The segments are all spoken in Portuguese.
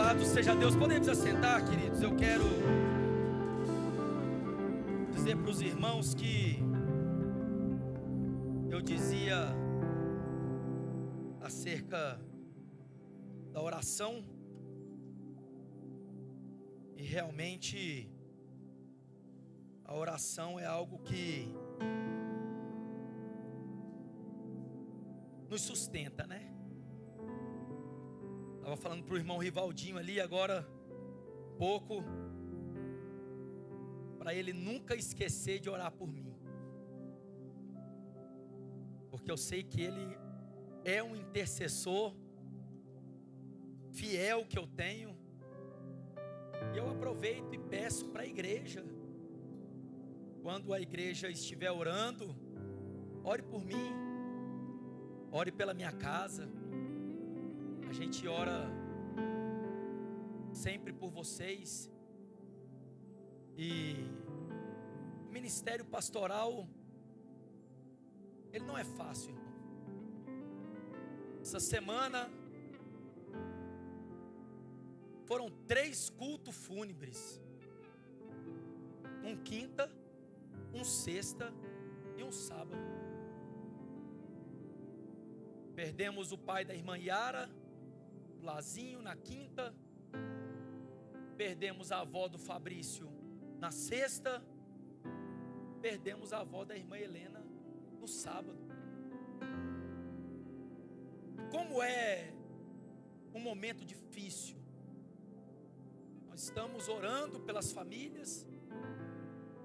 Louvado seja Deus. Podemos assentar, queridos. Eu quero dizer para os irmãos que eu dizia acerca da oração, e realmente a oração é algo que nos sustenta, né? Estava falando para o irmão Rivaldinho ali agora pouco, para ele nunca esquecer de orar por mim, porque eu sei que ele é um intercessor fiel que eu tenho, e eu aproveito e peço para a igreja, quando a igreja estiver orando, ore por mim, ore pela minha casa. A gente ora sempre por vocês. E o ministério pastoral, ele não é fácil, irmão. Essa semana foram 3 cultos fúnebres: um quinta, um sexta e um sábado. Perdemos o pai da irmã Yara, o Lazinho, na quinta. Perdemos a avó do Fabrício na sexta. Perdemos a avó da irmã Helena no sábado. Como é um momento difícil. Nós estamos orando pelas famílias,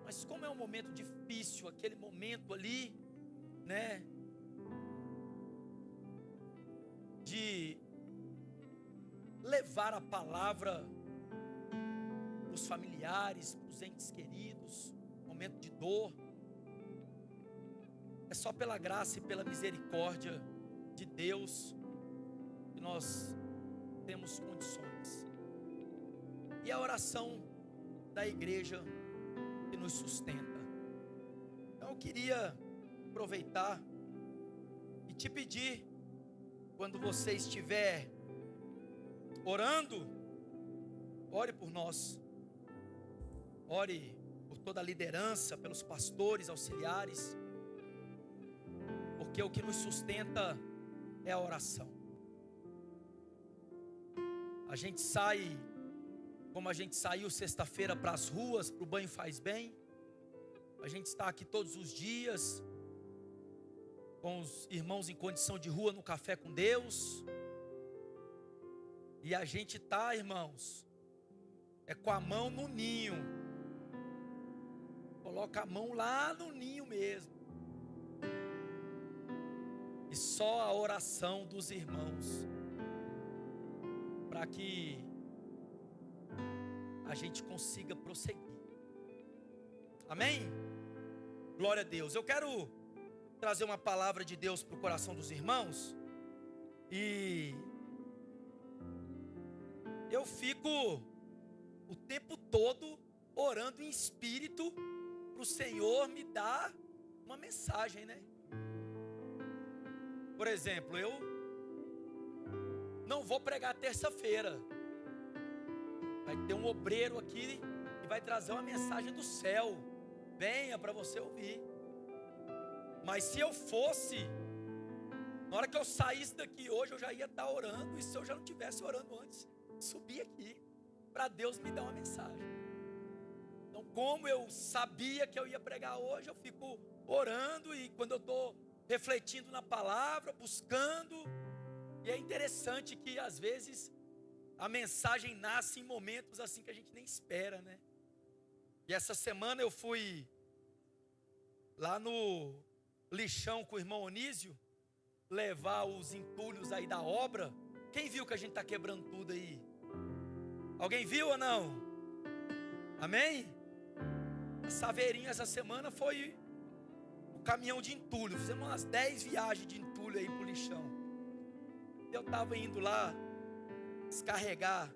mas como é um momento difícil, aquele momento ali, né, de levar a palavra para os familiares, para os entes queridos, momento de dor. É só pela graça e pela misericórdia de Deus que nós temos condições. E a oração da igreja que nos sustenta. Então eu queria aproveitar e te pedir, quando você estiver orando, ore por nós. Ore por toda a liderança, pelos pastores, auxiliares, porque o que nos sustenta é a oração. A gente sai, como a gente saiu sexta-feira para as ruas, para o banho faz bem. A gente está aqui todos os dias com os irmãos em condição de rua no Café com Deus. E a gente está, irmãos, com a mão no ninho. Coloca a mão lá no ninho mesmo. E só a oração dos irmãos, para que a gente consiga prosseguir. Amém? Glória a Deus. Eu quero trazer uma palavra de Deus para o coração dos irmãos. E eu fico o tempo todo orando em espírito para o Senhor me dar uma mensagem, né? Por exemplo, eu não vou pregar terça-feira. Vai ter um obreiro aqui que vai trazer uma mensagem do céu. Venha para você ouvir. Mas se eu fosse, na hora que eu saísse daqui hoje, eu já ia estar orando. E se eu já não estivesse orando antes, subir aqui para Deus me dar uma mensagem. Então, como eu sabia que eu ia pregar hoje, eu fico orando. E quando eu estou refletindo na palavra, buscando, e é interessante que às vezes a mensagem nasce em momentos assim que a gente nem espera, né? E essa semana eu fui lá no lixão com o irmão Onísio levar os entulhos aí da obra. Quem viu que a gente está quebrando tudo aí? Alguém viu ou não? Amém? A Saveirinha essa semana foi o caminhão de entulho. Fizemos umas 10 viagens de entulho aí pro lixão. Eu estava indo lá descarregar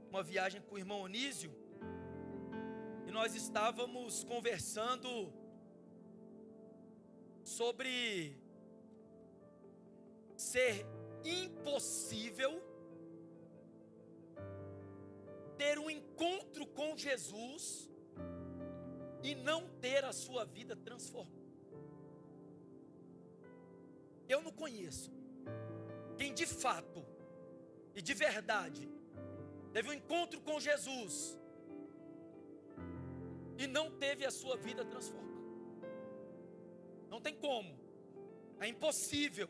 uma viagem com o irmão Onísio, e nós estávamos conversando sobre ser impossível ter um encontro com Jesus e não ter a sua vida transformada. Eu não conheço quem de fato e de verdade teve um encontro com Jesus e não teve a sua vida transformada. Não tem como. É impossível.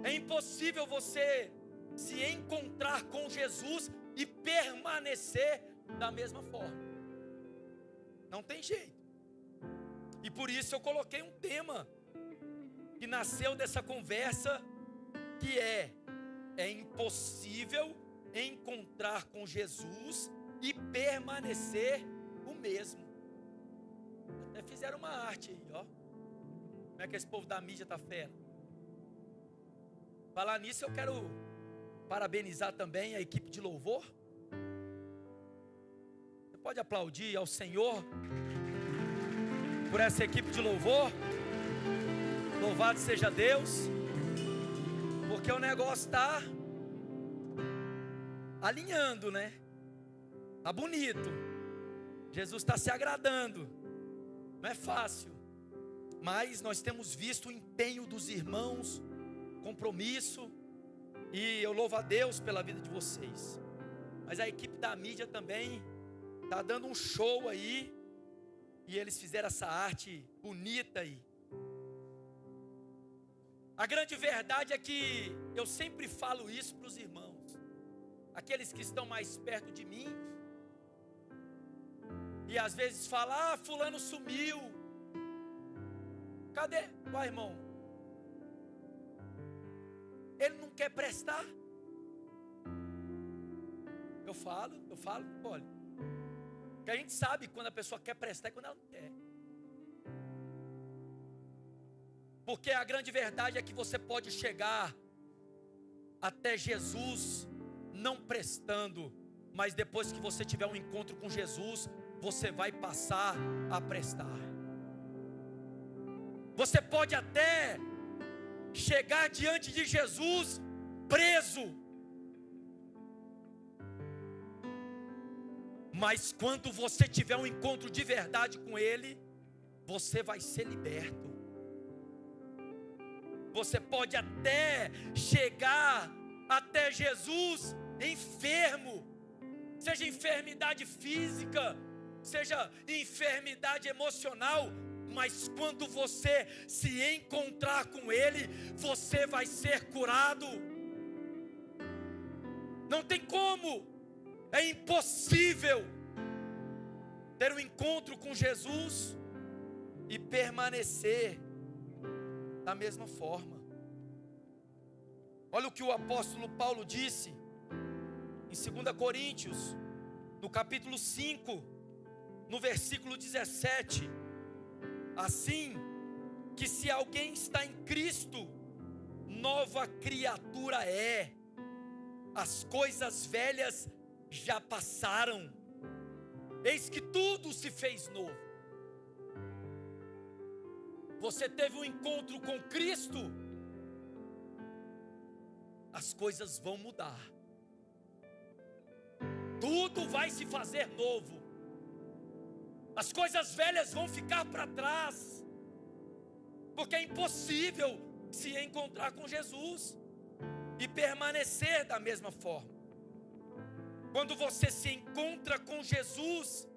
É impossível você se encontrar com Jesus e permanecer da mesma forma. Não tem jeito. E por isso eu coloquei um tema que nasceu dessa conversa, que é impossível encontrar com Jesus e permanecer o mesmo. Até fizeram uma arte aí, ó. Como é que esse povo da mídia tá fera? Falar nisso, eu quero parabenizar também a equipe de louvor. Você pode aplaudir ao Senhor por essa equipe de louvor. Louvado seja Deus, porque o negócio está alinhando, né? Tá bonito. Jesus está se agradando. Não é fácil, mas nós temos visto o empenho dos irmãos, compromisso, e eu louvo a Deus pela vida de vocês. Mas a equipe da mídia também está dando um show aí, e eles fizeram essa arte bonita aí. A grande verdade é que eu sempre falo isso para os irmãos, aqueles que estão mais perto de mim, e às vezes falam: fulano sumiu. Cadê? Uai, irmão, ele não quer prestar. Eu falo, olha, que a gente sabe quando a pessoa quer prestar e quando ela não quer. Porque a grande verdade é que você pode chegar até Jesus não prestando, mas depois que você tiver um encontro com Jesus, você vai passar a prestar. Você pode até chegar diante de Jesus preso, mas quando você tiver um encontro de verdade com Ele, você vai ser liberto. Você pode até chegar até Jesus enfermo, seja enfermidade física, seja enfermidade emocional, mas quando você se encontrar com Ele, você vai ser curado. Não tem como, é impossível ter um encontro com Jesus e permanecer da mesma forma. Olha o que o apóstolo Paulo disse em 2 Coríntios, no capítulo 5, no versículo 17. Assim que se alguém está em Cristo, nova criatura é. As coisas velhas já passaram, eis que tudo se fez novo. Você teve um encontro com Cristo, as coisas vão mudar. Tudo vai se fazer novo. As coisas velhas vão ficar para trás, porque é impossível se encontrar com Jesus e permanecer da mesma forma. Quando você se encontra com Jesus,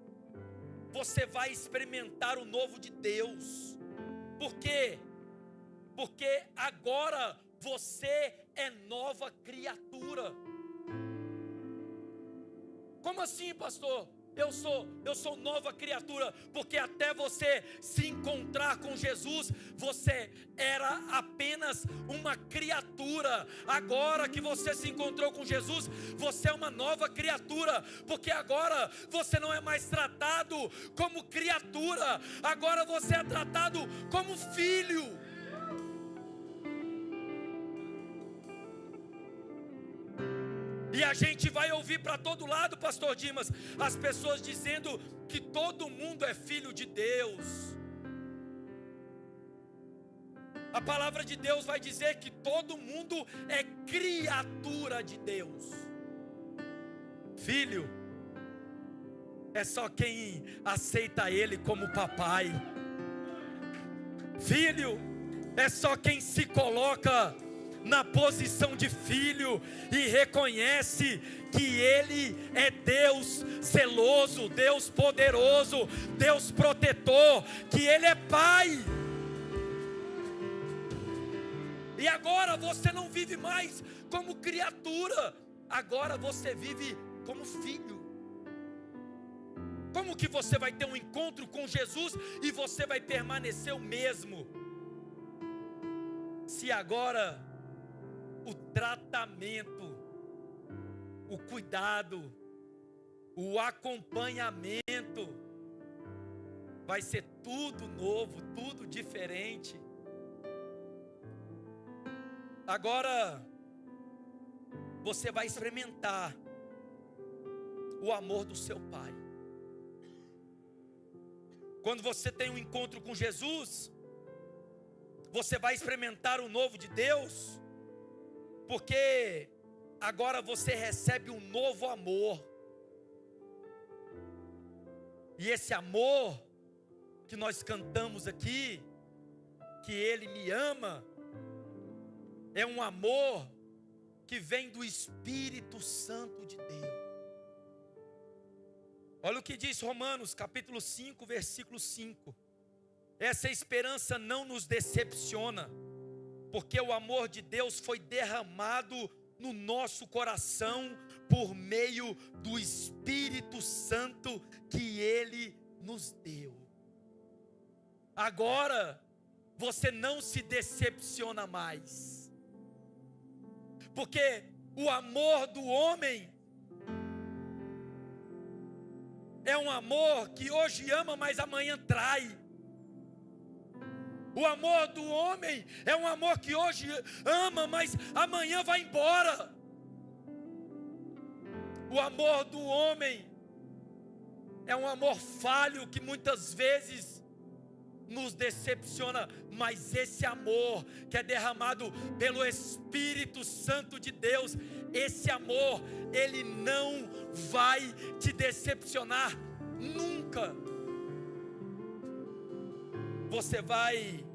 você vai experimentar o novo de Deus. Por quê? Porque agora você é nova criatura. Como assim, pastor? Eu sou nova criatura, porque até você se encontrar com Jesus, você era apenas uma criatura. Agora que você se encontrou com Jesus, você é uma nova criatura, porque agora você não é mais tratado como criatura, agora você é tratado como filho. E a gente vai ouvir para todo lado, pastor Dimas, as pessoas dizendo que todo mundo é filho de Deus. A palavra de Deus vai dizer que todo mundo é criatura de Deus. Filho é só quem aceita Ele como papai. Filho é só quem se coloca na posição de filho e reconhece que Ele é Deus zeloso, Deus poderoso, Deus protetor, que Ele é Pai. E agora você não vive mais como criatura, agora você vive como filho. Como que você vai ter um encontro com Jesus e você vai permanecer o mesmo? Se agora o tratamento, o cuidado, o acompanhamento vai ser tudo novo, tudo diferente. Agora você vai experimentar o amor do seu Pai. Quando você tem um encontro com Jesus, você vai experimentar o novo de Deus, porque agora você recebe um novo amor. E esse amor que nós cantamos aqui, que Ele me ama, é um amor que vem do Espírito Santo de Deus. Olha o que diz Romanos capítulo 5, versículo 5. Essa esperança não nos decepciona, porque o amor de Deus foi derramado no nosso coração por meio do Espírito Santo que Ele nos deu. Agora você não se decepciona mais, porque o amor do homem é um amor que hoje ama, mas amanhã trai. O amor do homem é um amor que hoje ama, mas amanhã vai embora. O amor do homem é um amor falho que muitas vezes nos decepciona, mas esse amor que é derramado pelo Espírito Santo de Deus, esse amor, ele não vai te decepcionar nunca. Você vai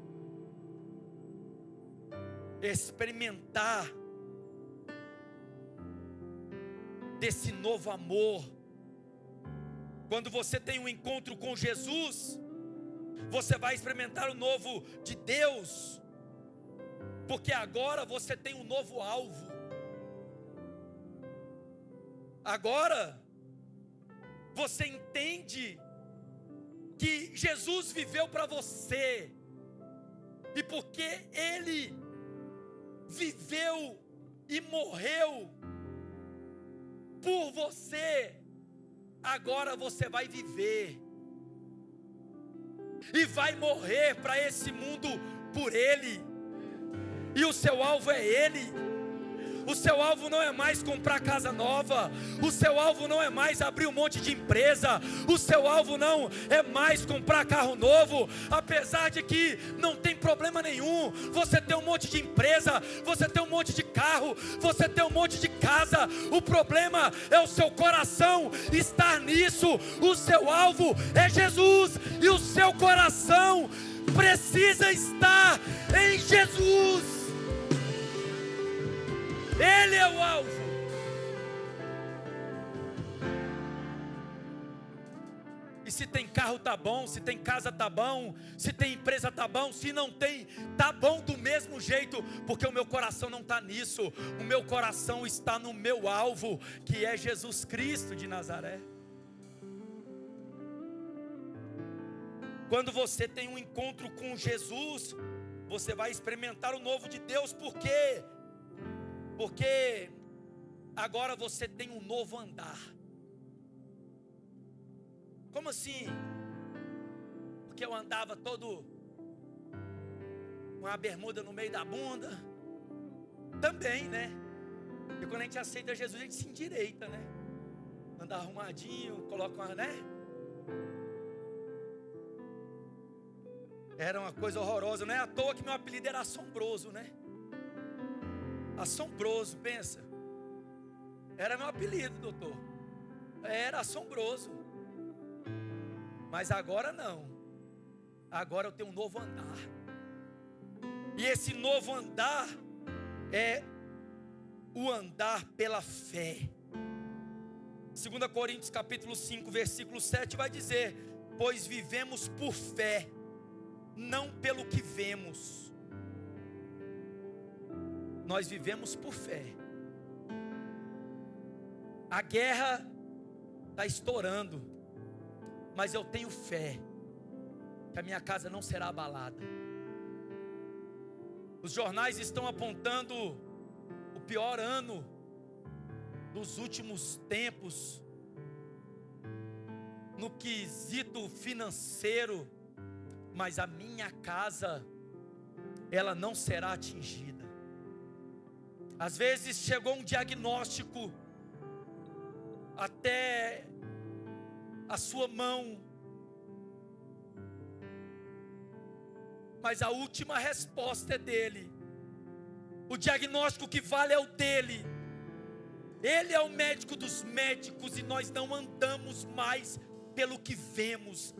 experimentar desse novo amor. Quando você tem um encontro com Jesus, você vai experimentar o novo de Deus, porque agora você tem um novo alvo. Agora você entende que Jesus viveu para você, e porque Ele viveu e morreu por você, agora você vai viver e vai morrer para esse mundo por Ele, e o seu alvo é Ele. O seu alvo não é mais comprar casa nova, o seu alvo não é mais abrir um monte de empresa, o seu alvo não é mais comprar carro novo, apesar de que não tem problema nenhum, você tem um monte de empresa, você tem um monte de carro, você tem um monte de casa. O problema é o seu coração estar nisso. O seu alvo é Jesus, e o seu coração precisa estar em Jesus. Ele é o alvo. E se tem carro tá bom, se tem casa tá bom, se tem empresa tá bom, se não tem, tá bom do mesmo jeito, porque o meu coração não está nisso. O meu coração está no meu alvo, que é Jesus Cristo de Nazaré. Quando você tem um encontro com Jesus, você vai experimentar o novo de Deus. Por quê? Porque agora você tem um novo andar. Como assim? Porque eu andava todo com a bermuda no meio da bunda. Também, né? E quando a gente aceita Jesus, a gente se endireita, né? Anda arrumadinho, coloca uma, né? Era uma coisa horrorosa. Não é à toa que meu apelido era Assombroso, né? Assombroso, pensa. Era meu apelido, doutor. Era assombroso. Mas agora não. Agora eu tenho um novo andar. E esse novo andar é o andar pela fé. 2 Coríntios capítulo 5, versículo 7 vai dizer: pois vivemos por fé, não pelo que vemos. Nós vivemos por fé. A guerra está estourando, mas eu tenho fé que a minha casa não será abalada. Os jornais estão apontando o pior ano dos últimos tempos no quesito financeiro, mas a minha casa, ela não será atingida. Às vezes chegou um diagnóstico até a sua mão, mas a última resposta é dele. O diagnóstico que vale é o dele. Ele é o médico dos médicos e nós não andamos mais pelo que vemos,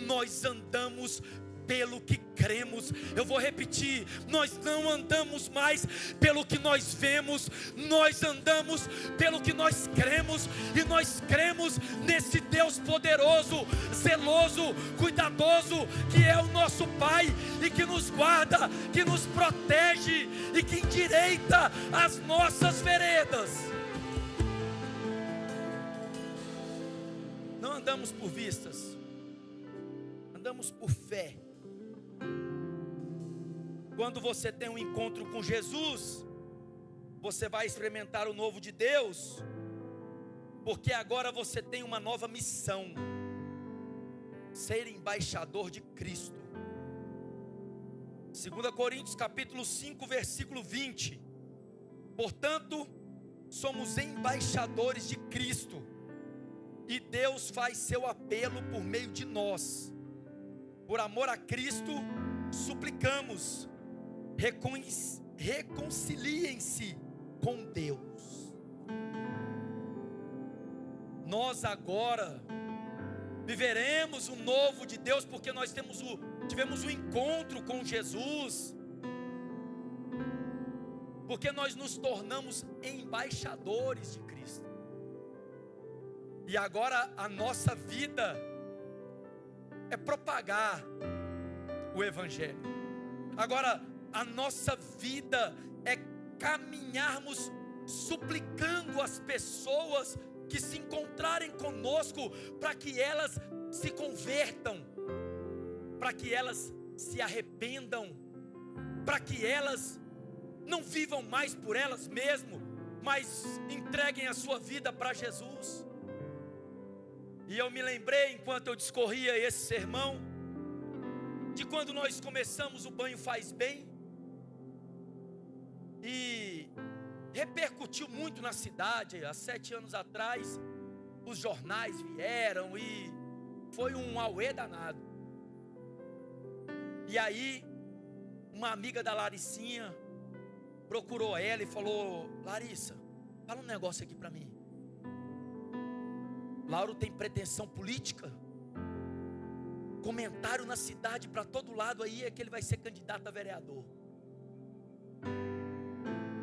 nós andamos pelo que cremos. Eu vou repetir: nós não andamos mais pelo que nós vemos, nós andamos pelo que nós cremos, e nós cremos nesse Deus poderoso, zeloso, cuidadoso, que é o nosso Pai e que nos guarda, que nos protege e que endireita as nossas veredas. Não andamos por vistas, andamos por fé. Quando você tem um encontro com Jesus, você vai experimentar o novo de Deus, porque agora você tem uma nova missão: ser embaixador de Cristo. 2 Coríntios capítulo 5, versículo 20. Portanto, somos embaixadores de Cristo, e Deus faz seu apelo por meio de nós. Por amor a Cristo, suplicamos: reconciliem-se com Deus. Nós agora viveremos o novo de Deus, porque nós tivemos um encontro com Jesus, porque nós nos tornamos embaixadores de Cristo. E agora a nossa vida é propagar o Evangelho. Agora a nossa vida é caminharmos suplicando as pessoas que se encontrarem conosco, para que elas se convertam, para que elas se arrependam, para que elas não vivam mais por elas mesmas, mas entreguem a sua vida para Jesus. E eu me lembrei, enquanto eu discorria esse sermão, de quando nós começamos o Banho Faz Bem, e repercutiu muito na cidade. Há 7 anos atrás, os jornais vieram e foi um auê danado. E aí, uma amiga da Laricinha procurou ela e falou: Larissa, fala um negócio aqui para mim. Lauro tem pretensão política? Comentário na cidade para todo lado aí é que ele vai ser candidato a vereador.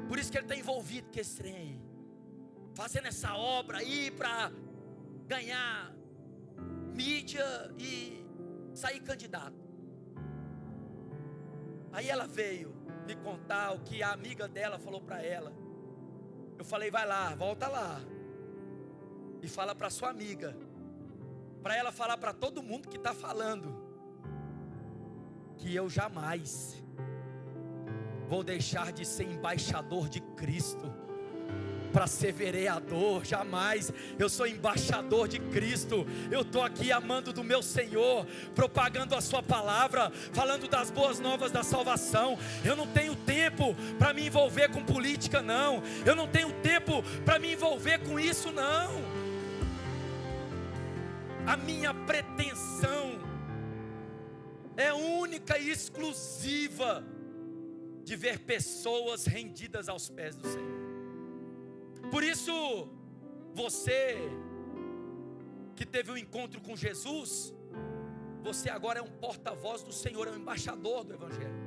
Por isso que ele está envolvido com esse trem aí, fazendo essa obra aí para ganhar mídia e sair candidato. Aí ela veio me contar o que a amiga dela falou para ela. Eu falei: vai lá, volta lá e fala para sua amiga, para ela falar para todo mundo que está falando, que eu jamais vou deixar de ser embaixador de Cristo para ser vereador, jamais. Eu sou embaixador de Cristo. Eu estou aqui amando do meu Senhor, propagando a sua palavra, falando das boas novas da salvação. Eu não tenho tempo para me envolver com política, não. Eu não tenho tempo para me envolver com isso, não. A minha pretensão é única e exclusiva de ver pessoas rendidas aos pés do Senhor. Por isso, você que teve um encontro com Jesus, você agora é um porta-voz do Senhor, é um embaixador do Evangelho.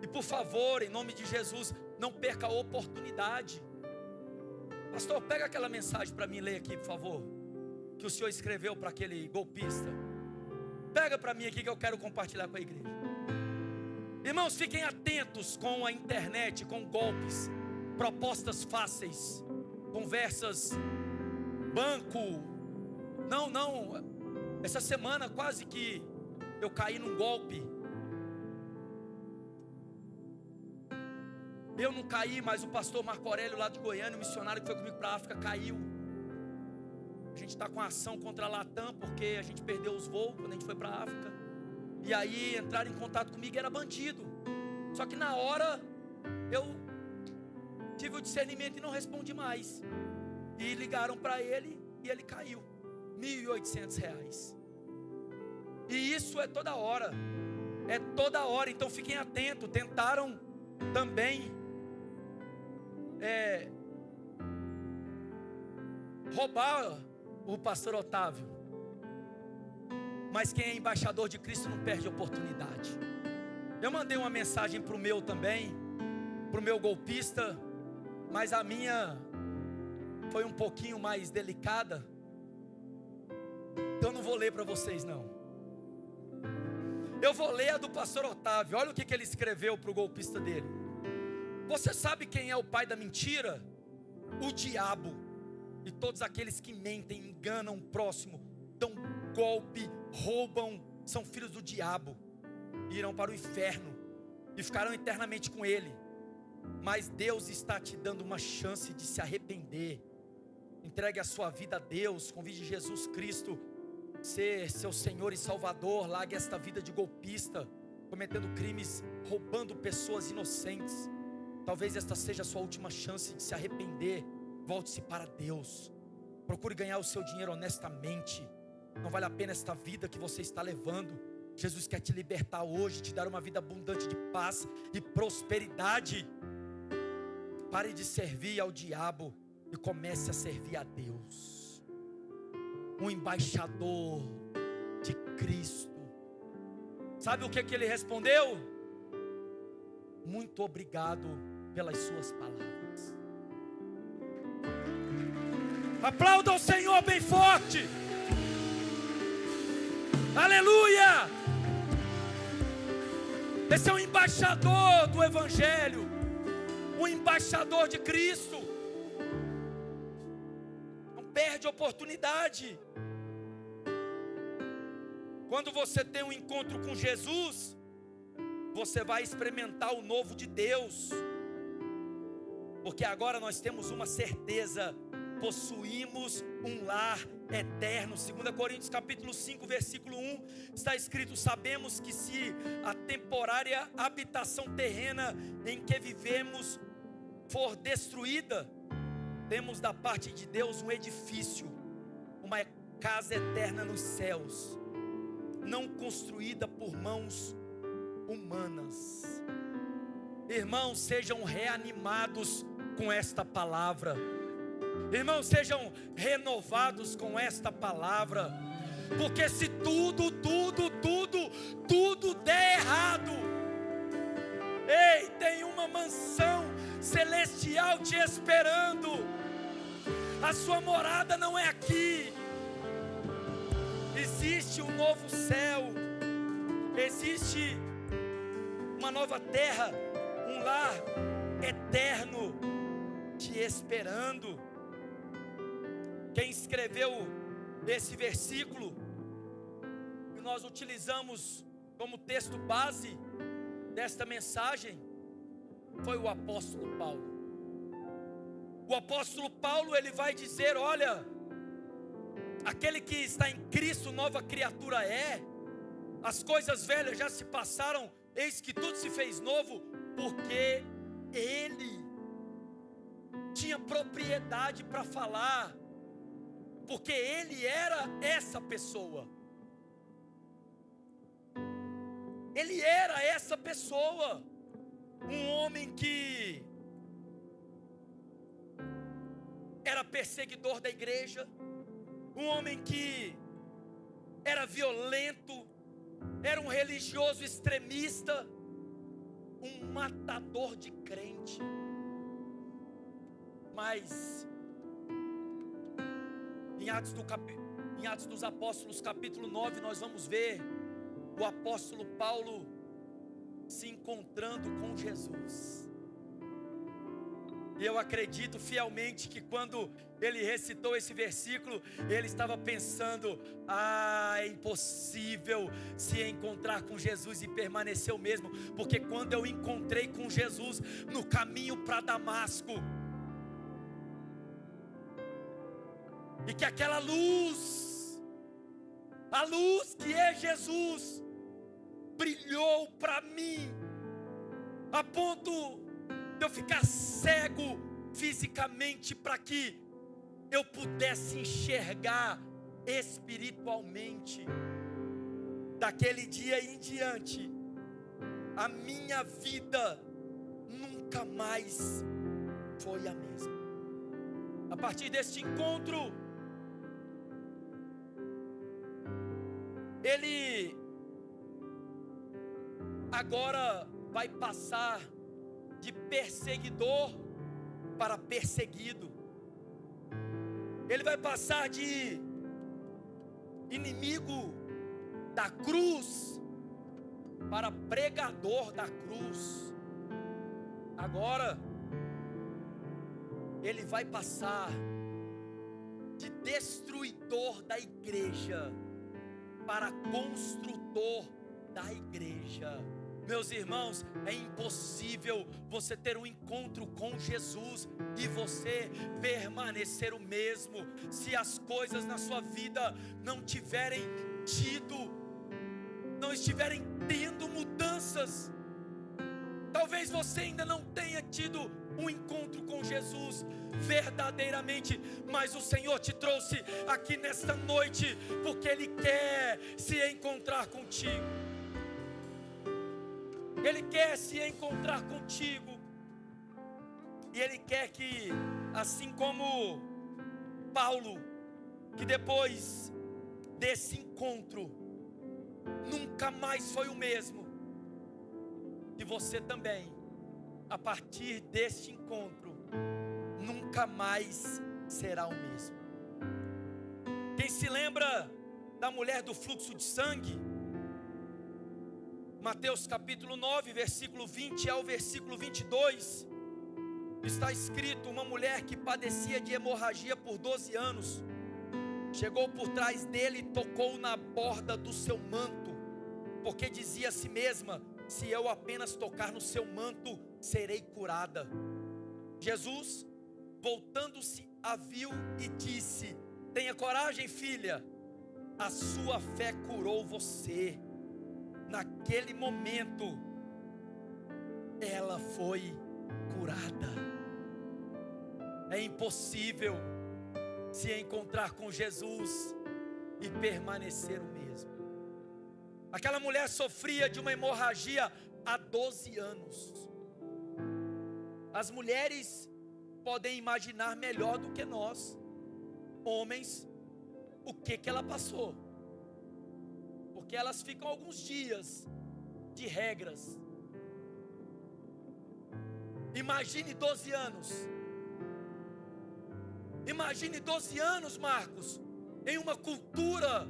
E por favor, em nome de Jesus, não perca a oportunidade. Pastor, pega aquela mensagem para mim ler aqui, por favor, que o senhor escreveu para aquele golpista. Pega para mim aqui que eu quero compartilhar com a igreja. Irmãos, fiquem atentos com a internet, com golpes, propostas fáceis, conversas, banco. Não, essa semana quase que eu caí num golpe. Eu não caí, mas o pastor Marco Aurélio lá de Goiânia, o missionário que foi comigo para a África, caiu. A gente está com ação contra a Latam, porque a gente perdeu os voos quando a gente foi para a África. E aí entraram em contato comigo e era bandido. Só que na hora eu tive o discernimento e não respondi mais. E ligaram para ele e ele caiu. R$ 1.800. E isso é toda hora. É toda hora, então fiquem atentos. Tentaram também roubar o pastor Otávio. Mas quem é embaixador de Cristo não perde oportunidade. Eu mandei uma mensagem para o meu também, para o meu golpista, mas a minha foi um pouquinho mais delicada. Então eu não vou ler para vocês não. Eu vou ler a do pastor Otávio. Olha o que ele escreveu para o golpista dele. Você sabe quem é o pai da mentira? O diabo. E todos aqueles que mentem, enganam o próximo, dão golpe, roubam, são filhos do diabo. Irão para o inferno e ficarão eternamente com ele. Mas Deus está te dando uma chance de se arrepender. Entregue a sua vida a Deus. Convide Jesus Cristo ser seu Senhor e Salvador. Largue esta vida de golpista, cometendo crimes, roubando pessoas inocentes. Talvez esta seja a sua última chance de se arrepender. Volte-se para Deus. Procure ganhar o seu dinheiro honestamente. Não vale a pena esta vida que você está levando. Jesus quer te libertar hoje, te dar uma vida abundante de paz e prosperidade. Pare de servir ao diabo e comece a servir a Deus. Um embaixador de Cristo. Sabe o que ele respondeu? Muito obrigado pelas suas palavras. Aplauda o Senhor bem forte. Aleluia! Esse é um embaixador do Evangelho, um embaixador de Cristo. Não perde oportunidade. Quando você tem um encontro com Jesus, você vai experimentar o novo de Deus. Porque agora nós temos uma certeza: possuímos um lar eterno. 2 Coríntios capítulo 5, versículo 1, está escrito: sabemos que se a temporária habitação terrena em que vivemos for destruída, temos da parte de Deus um edifício, uma casa eterna nos céus, não construída por mãos humanas. Irmãos, sejam reanimados com esta palavra. Irmãos, sejam renovados com esta palavra. Porque se tudo der errado, ei, tem uma mansão celestial te esperando. A sua morada não é aqui. Existe um novo céu, existe uma nova terra, um lar eterno te esperando. Quem escreveu esse versículo que nós utilizamos como texto base desta mensagem foi o apóstolo Paulo. O apóstolo Paulo, ele vai dizer: olha, aquele que está em Cristo, nova criatura é. As coisas velhas já se passaram, eis que tudo se fez novo, porque ele tinha propriedade para falar, porque ele era essa pessoa. Ele era essa pessoa, um homem que era perseguidor da igreja, um homem que era violento, era um religioso extremista, um matador de crente. Mas em Atos dos Apóstolos, capítulo 9, nós vamos ver o apóstolo Paulo se encontrando com Jesus. E eu acredito fielmente que quando ele recitou esse versículo, ele estava pensando: é impossível se encontrar com Jesus e permanecer o mesmo, porque quando eu encontrei com Jesus no caminho para Damasco, e que aquela luz, a luz que é Jesus, brilhou para mim, a ponto de eu ficar cego fisicamente, para que eu pudesse enxergar espiritualmente. Daquele dia em diante, a minha vida nunca mais foi a mesma. A partir deste encontro, ele agora vai passar de perseguidor para perseguido. Ele vai passar de inimigo da cruz para pregador da cruz. Agora ele vai passar de destruidor da igreja para construtor da igreja. Meus irmãos, é impossível você ter um encontro com Jesus e você permanecer o mesmo, se as coisas na sua vida não estiverem tendo mudanças. Talvez você ainda não tenha tido um encontro com Jesus verdadeiramente, mas o Senhor te trouxe aqui nesta noite porque Ele quer se encontrar contigo. Ele quer se encontrar contigo. E Ele quer que, assim como Paulo, que depois desse encontro nunca mais foi o mesmo, que você também, a partir deste encontro, nunca mais será o mesmo. Quem se lembra da mulher do fluxo de sangue? Mateus capítulo 9, versículo 20 ao versículo 22, está escrito: uma mulher que padecia de hemorragia por 12 anos, chegou por trás dele e tocou na borda do seu manto, porque dizia a si mesma: se eu apenas tocar no seu manto, serei curada. Jesus, voltando-se, a viu e disse: tenha coragem, filha, a sua fé curou você. Naquele momento, ela foi curada. É impossível se encontrar com Jesus e permanecer o mesmo. Aquela mulher sofria de uma hemorragia há 12 anos. As mulheres podem imaginar melhor do que nós, homens, o que ela passou. Porque elas ficam alguns dias de regras. Imagine 12 anos. Imagine 12 anos, Marcos, em uma cultura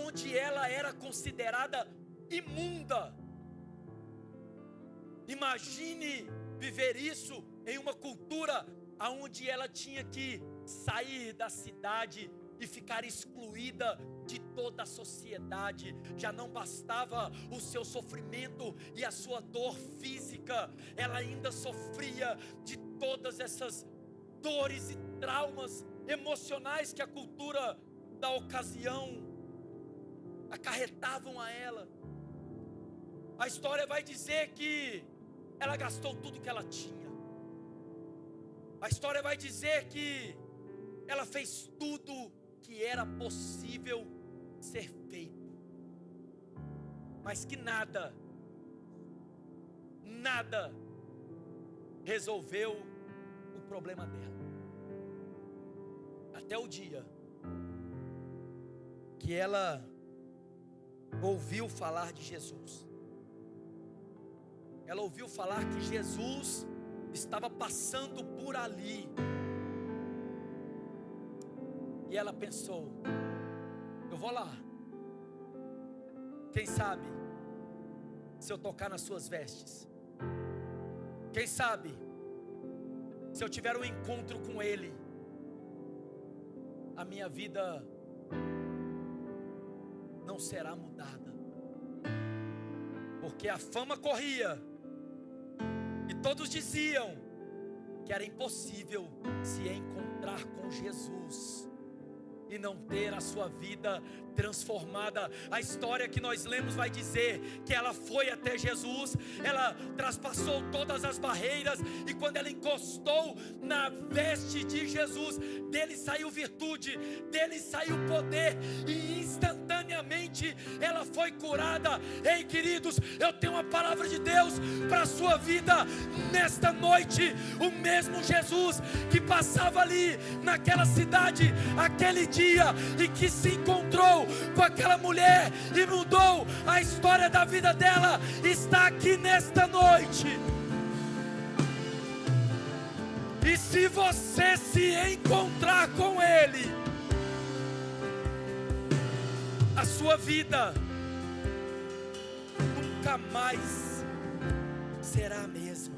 onde ela era considerada imunda. Imagine viver isso em uma cultura onde ela tinha que sair da cidade e ficar excluída de toda a sociedade. Já não bastava o seu sofrimento e a sua dor física, ela ainda sofria de todas essas dores e traumas emocionais que a cultura da ocasião acarretavam a ela. A história vai dizer que ela gastou tudo que ela tinha. A história vai dizer que ela fez tudo que era possível ser feito, mas que nada resolveu o problema dela. Até o dia que ela ouviu falar de Jesus. Ela ouviu falar que Jesus estava passando por ali. E ela pensou: eu vou lá. Quem sabe, se eu tocar nas suas vestes. Quem sabe, se eu tiver um encontro com Ele, a minha vida não será mudada. Porque a fama corria, e todos diziam que era impossível se encontrar com Jesus e não ter a sua vida transformada. A história que nós lemos vai dizer que ela foi até Jesus, ela traspassou todas as barreiras, e quando ela encostou na veste de Jesus, dele saiu virtude, dele saiu poder, e instantaneamente ela foi curada. Ei, queridos, eu tenho uma palavra de Deus para a sua vida nesta noite. O mesmo Jesus que passava ali naquela cidade aquele dia, e que se encontrou com aquela mulher e mudou a história da vida dela, está aqui nesta noite. E se você se encontrar com Ele, a sua vida nunca mais será a mesma.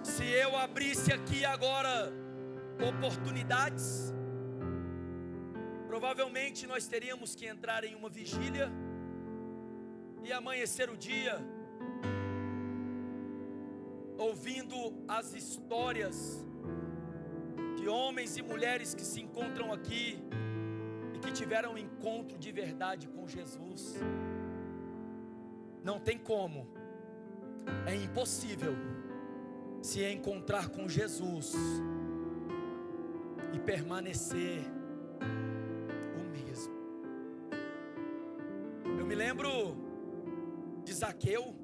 Se eu abrisse aqui agora oportunidades, provavelmente nós teríamos que entrar em uma vigília e amanhecer o dia ouvindo as histórias de homens e mulheres que se encontram aqui e que tiveram um encontro de verdade com Jesus. Não tem como, é impossível se encontrar com Jesus e permanecer o mesmo. Eu me lembro de Zaqueu.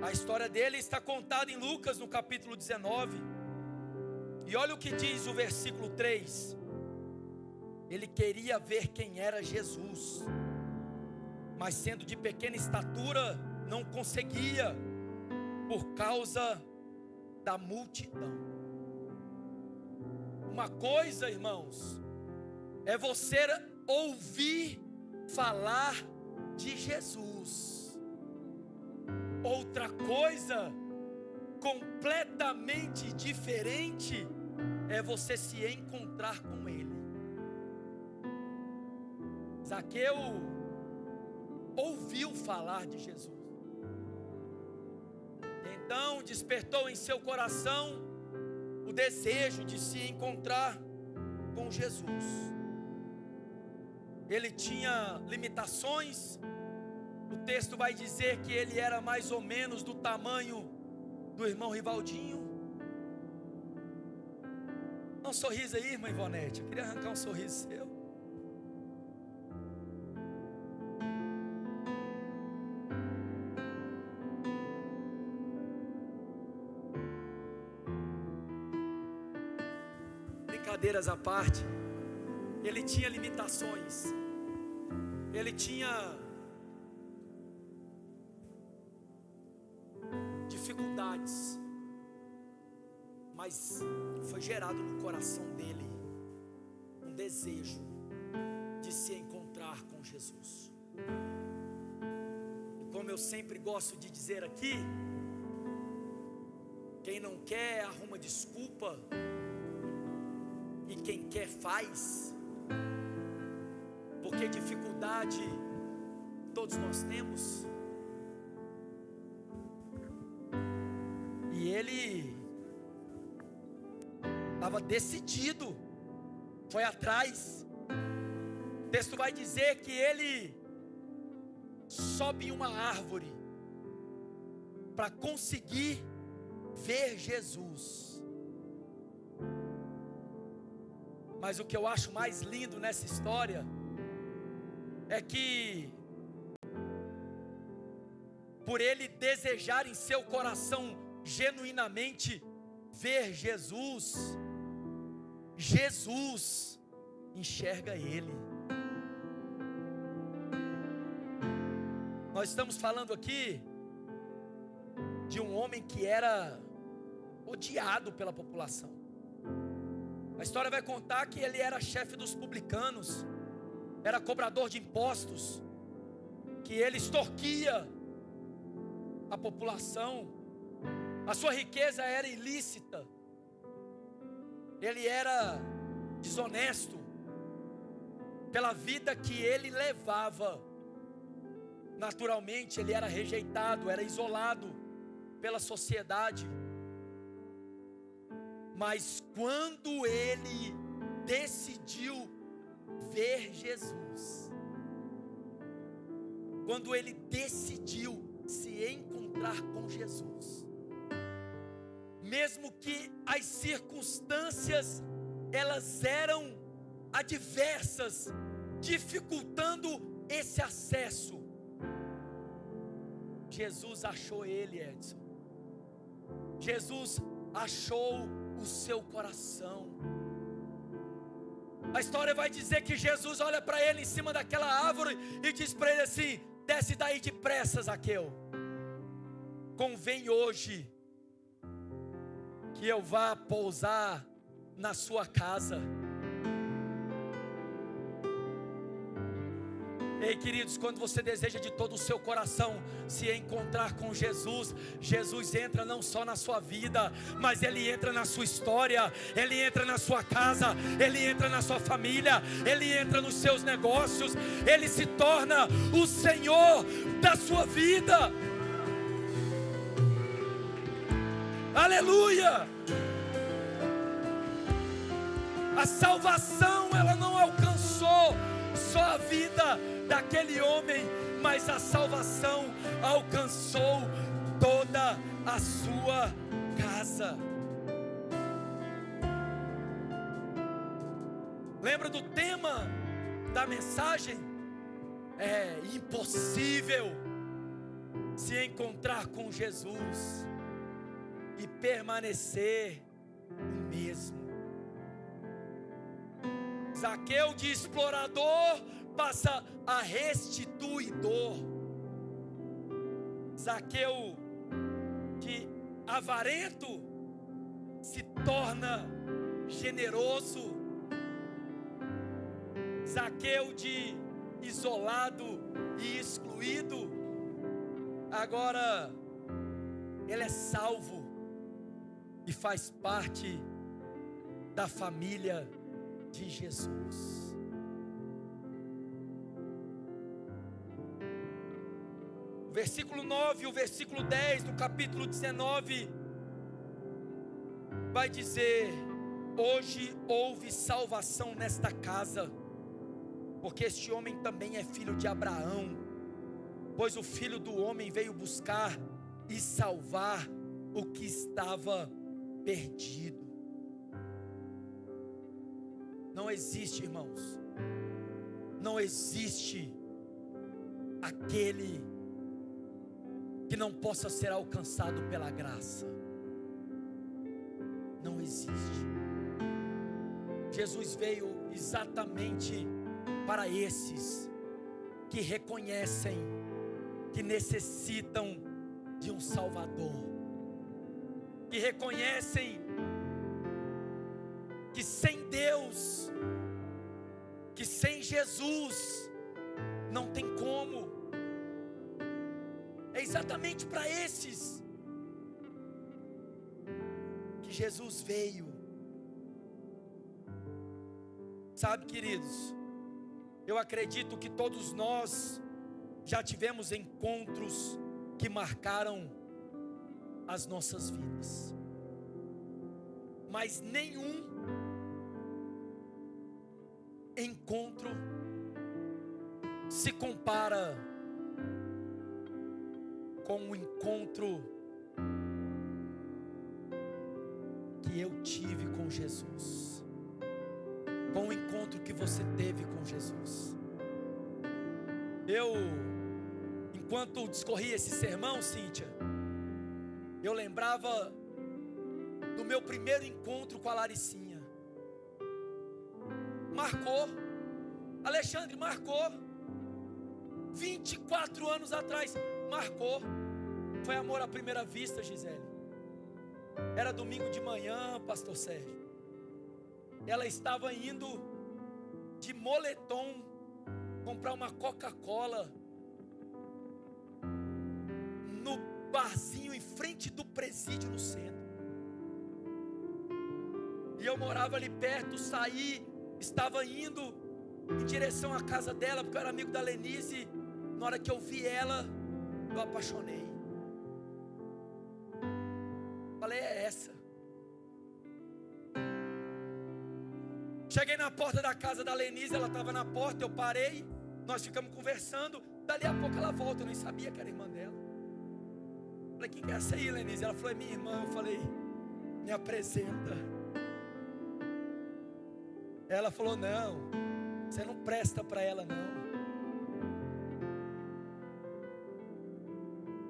A história dele está contada em Lucas no capítulo 19. E olha o que diz o versículo 3. Ele queria ver quem era Jesus, mas sendo de pequena estatura, não conseguia, por causa da multidão. Uma coisa, irmãos, é você ouvir falar de Jesus. Outra coisa, completamente diferente, é você se encontrar com Ele. Zaqueu ouviu falar de Jesus. Então despertou em seu coração o desejo de se encontrar com Jesus. Ele tinha limitações. O texto vai dizer que ele era mais ou menos do tamanho do irmão Rivaldinho. Dá um sorriso aí, irmã Ivonete. Eu queria arrancar um sorriso seu. Brincadeiras à parte, ele tinha limitações, ele tinha dificuldades, mas foi gerado no coração dele um desejo de se encontrar com Jesus. E como eu sempre gosto de dizer aqui, quem não quer arruma desculpa, e quem quer faz, porque dificuldade todos nós temos. E ele estava decidido, foi atrás. O texto vai dizer que ele sobe em uma árvore para conseguir ver Jesus. Mas o que eu acho mais lindo nessa história é que, por ele desejar em seu coração genuinamente ver Jesus, Jesus enxerga ele. Nós estamos falando aqui de um homem que era odiado pela população. A história vai contar que ele era chefe dos publicanos, era cobrador de impostos, que ele extorquia a população, a sua riqueza era ilícita, ele era desonesto pela vida que ele levava. Naturalmente ele era rejeitado, era isolado pela sociedade. Mas quando ele decidiu ver Jesus, quando ele decidiu se encontrar com Jesus, mesmo que as circunstâncias elas eram adversas, dificultando esse acesso, Jesus achou ele, Edson. Jesus achou o seu coração. A história vai dizer que Jesus olha para ele em cima daquela árvore e diz para ele assim: desce daí depressa, Zaqueu. Convém hoje que eu vá pousar na sua casa. Ei, queridos, quando você deseja de todo o seu coração se encontrar com Jesus, Jesus entra não só na sua vida, mas Ele entra na sua história, Ele entra na sua casa, Ele entra na sua família, Ele entra nos seus negócios, Ele se torna o Senhor da sua vida. Aleluia! A salvação, ela não alcançou só a vida daquele homem, mas a salvação alcançou toda a sua casa. Lembra do tema da mensagem? É impossível se encontrar com Jesus e permanecer o mesmo. Zaqueu de explorador passa a restituidor. Zaqueu de avarento se torna generoso. Zaqueu de isolado e excluído, agora ele é salvo e faz parte da família de Jesus. O versículo 9 e o versículo 10 do capítulo 19 vai dizer: hoje houve salvação nesta casa, porque este homem também é filho de Abraão, pois o Filho do homem veio buscar e salvar o que estava perdido. Não existe, irmãos, não existe aquele que não possa ser alcançado pela graça. Não existe. Jesus veio exatamente para esses que reconhecem que necessitam de um Salvador, que reconhecem que sem Deus, que sem Jesus não tem como. É exatamente para esses que Jesus veio. Sabe, queridos, eu acredito que todos nós já tivemos encontros que marcaram as nossas vidas, mas nenhum encontro se compara com o encontro que eu tive com Jesus, com o encontro que você teve com Jesus. Enquanto discorria esse sermão, Cíntia, eu lembrava do meu primeiro encontro com a Laricinha. marcou. Alexandre, marcou. 24 anos atrás, marcou. Foi amor à primeira vista, Gisele. Era domingo de manhã, pastor Sérgio. Ela estava indo de moletom comprar uma Coca-Cola no barzinho em frente do presídio no centro. E eu morava ali perto, saí, estava indo em direção à casa dela, porque eu era amigo da Lenise. Na hora que eu vi ela, eu apaixonei. Falei, é essa. Cheguei na porta da casa da Lenise, ela estava na porta, eu parei, nós ficamos conversando. Dali a pouco ela volta, eu nem sabia que era irmã dela. Falei, quem que é essa aí, Lenise? Ela falou, é minha irmã. Eu falei, me apresenta. Ela falou, não, você não presta para ela não.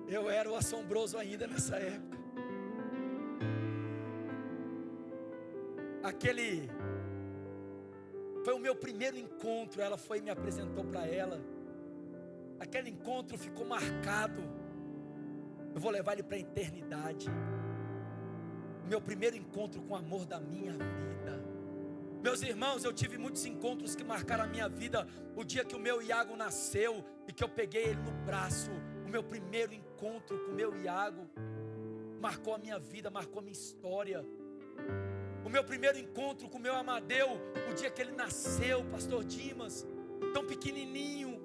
Eu era o assombroso ainda nessa época. Aquele foi o meu primeiro encontro. Ela foi e me apresentou para ela. Aquele encontro ficou marcado. Eu vou levar ele para a eternidade. O meu primeiro encontro com o amor da minha vida. Meus irmãos, eu tive muitos encontros que marcaram a minha vida. O dia que o meu Iago nasceu e que eu peguei ele no braço. O meu primeiro encontro com o meu Iago marcou a minha vida, marcou a minha história. O meu primeiro encontro com o meu Amadeu, o dia que ele nasceu, pastor Dimas, tão pequenininho.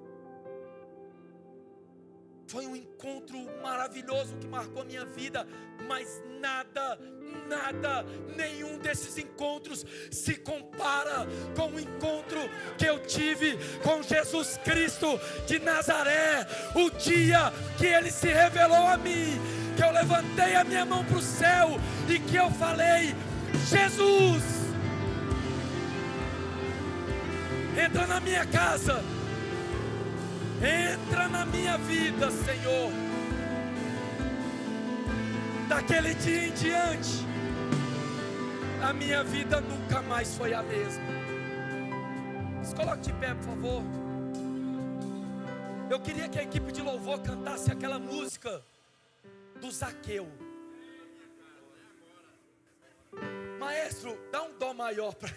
Foi um encontro maravilhoso que marcou a minha vida. Mas nada, nenhum desses encontros se compara com o encontro que eu tive com Jesus Cristo de Nazaré. O dia que Ele se revelou a mim, que eu levantei a minha mão para o céu e que eu falei, Jesus, entra na minha casa, entra na minha vida, Senhor. Daquele dia em diante, a minha vida nunca mais foi a mesma. Se coloque de pé, por favor. Eu queria que a equipe de louvor cantasse aquela música do Zaqueu. Maestro, dá um dó maior para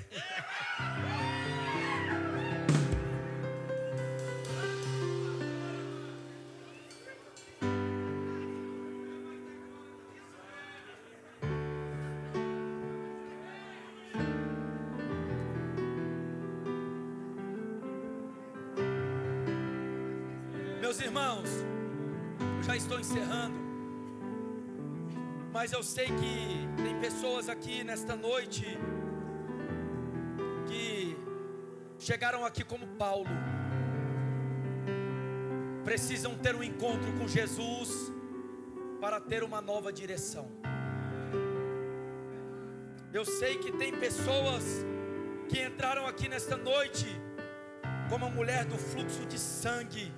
Meus irmãos, eu já estou encerrando, mas eu sei que tem pessoas aqui nesta noite que chegaram aqui como Paulo, precisam ter um encontro com Jesus para ter uma nova direção. Eu sei que tem pessoas que entraram aqui nesta noite como a mulher do fluxo de sangue,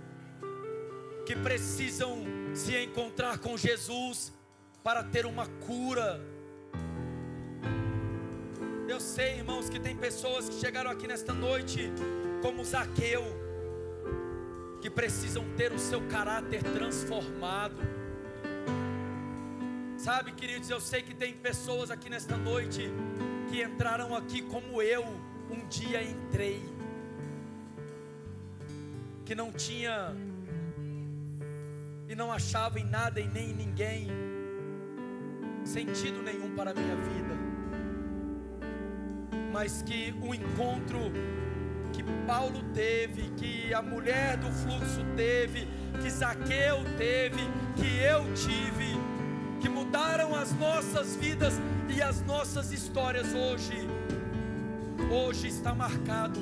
que precisam se encontrar com Jesus para ter uma cura. Eu sei, irmãos, que tem pessoas que chegaram aqui nesta noite como Zaqueu, que precisam ter o seu caráter transformado. Sabe, queridos, eu sei que tem pessoas aqui nesta noite que entraram aqui como eu um dia entrei, que não tinha e não achava em nada e nem em ninguém sentido nenhum para a minha vida, mas que o encontro que Paulo teve, que a mulher do fluxo teve, que Zaqueu teve, que eu tive, que mudaram as nossas vidas e as nossas histórias hoje está marcado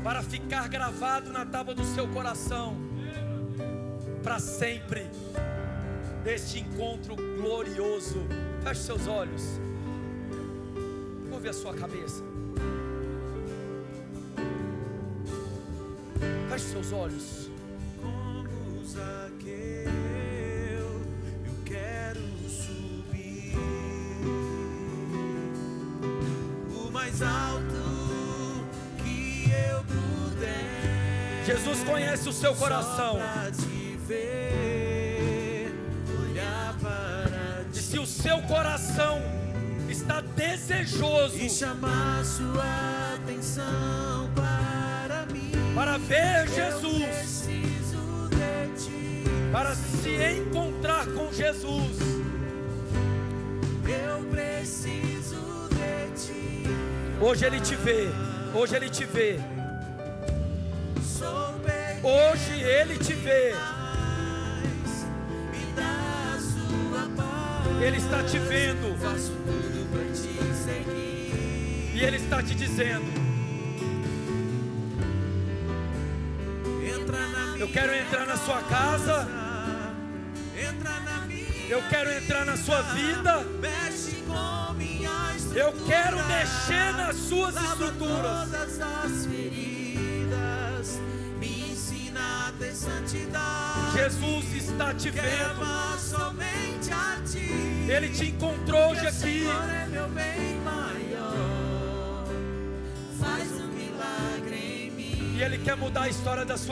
para ficar gravado na tábua do seu coração para sempre, deste encontro glorioso. Feche seus olhos, curve a sua cabeça, feche seus olhos. Como Zaqueu, eu quero subir Jesus conhece o seu coração. Pra te ver, olhar para E ti se o seu coração está desejoso e chamar sua atenção para mim, para ver eu Jesus, preciso de ti, para se encontrar com Jesus, eu preciso de ti. hoje Ele te vê, hoje Ele te vê, Sou perdido, hoje Ele te vê, mas me dá a sua paz. Ele está te vendo Faço tudo pra te seguir. e Ele está te dizendo: Entra na minha eu quero entrar na sua casa, entra na minha, eu quero entrar na sua vida, mexe com minha estrutura. eu quero mexer nas suas Lava estruturas. todas as feridas, me ensina a ter santidade. Jesus está te Quero vendo, amar somente a ti. Ele te encontrou hoje Meu aqui. Senhor é meu bem maior. Faz um milagre em mim. E Ele quer mudar a história da sua